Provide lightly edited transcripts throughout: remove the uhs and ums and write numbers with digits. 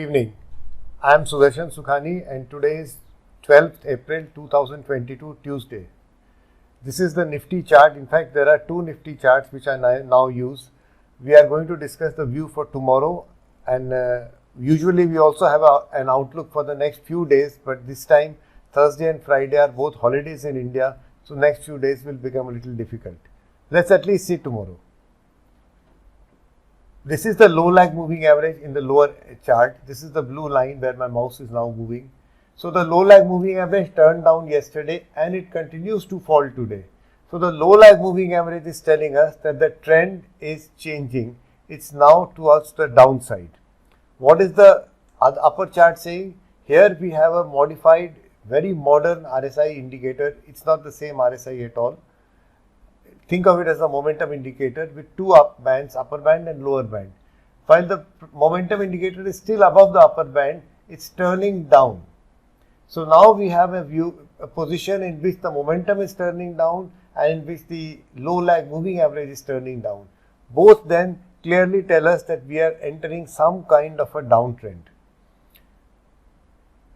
evening. I am Sudarshan Sukhani and today is 12th April 2022 Tuesday. This is the Nifty chart. In fact, there are two Nifty charts which I now use. We are going to discuss the view for tomorrow and usually we also have an outlook for the next few days, but this time Thursday and Friday are both holidays in India, so next few days will become a little difficult. Let's at least see tomorrow. This is the low lag moving average in the lower chart. This is the blue line where my mouse is now moving. So the low lag moving average turned down yesterday and it continues to fall today. So the low lag moving average is telling us that the trend is changing. It's now towards the downside. What is the upper chart saying? Here we have a modified, very modern RSI indicator. It's not the same RSI at all. Think of it as a momentum indicator with two bands, upper band and lower band. While the momentum indicator is still above the upper band, it's turning down. So now we have a position in which the momentum is turning down and in which the low lag moving average is turning down. Both then clearly tell us that we are entering some kind of a downtrend.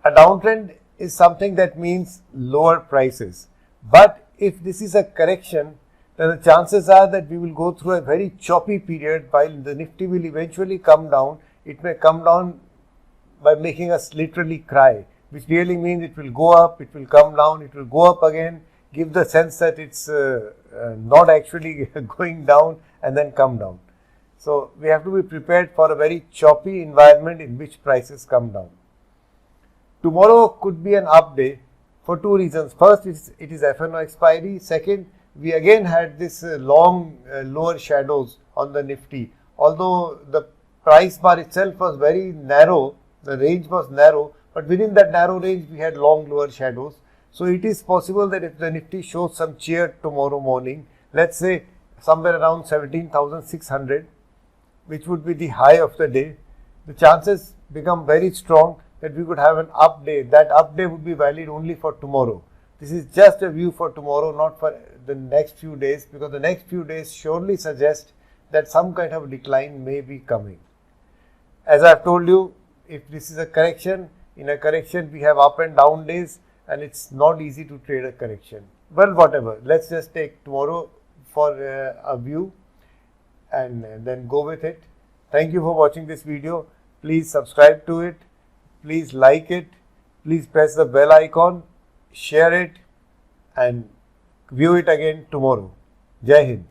A downtrend is something that means lower prices. But if this is a correction, then the chances are that we will go through a very choppy period. While the Nifty will eventually come down, it may come down by making us literally cry, which really means it will go up, it will come down, it will go up again, give the sense that it's not actually going down and then come down. So we have to be prepared for a very choppy environment in which prices come down. Tomorrow could be an up day for two reasons. First, it is FNO expiry. Second, we again had this long lower shadows on the Nifty. Although the price bar itself was very narrow, the range was narrow, but within that narrow range we had long lower shadows. So it is possible that if the Nifty shows some cheer tomorrow morning, let's say somewhere around 17,600, which would be the high of the day, the chances become very strong that we could have an up day. That up day would be valid only for tomorrow. This is just a view for tomorrow, not for the next few days, because the next few days surely suggest that some kind of decline may be coming. As I have told you, if this is a correction, in a correction we have up and down days and it's not easy to trade a correction. Well, whatever, let's just take tomorrow for a view and then go with it. Thank you for watching this video. Please subscribe to it. Please like it. Please press the bell icon. Share it and view it again tomorrow. Jai Hind.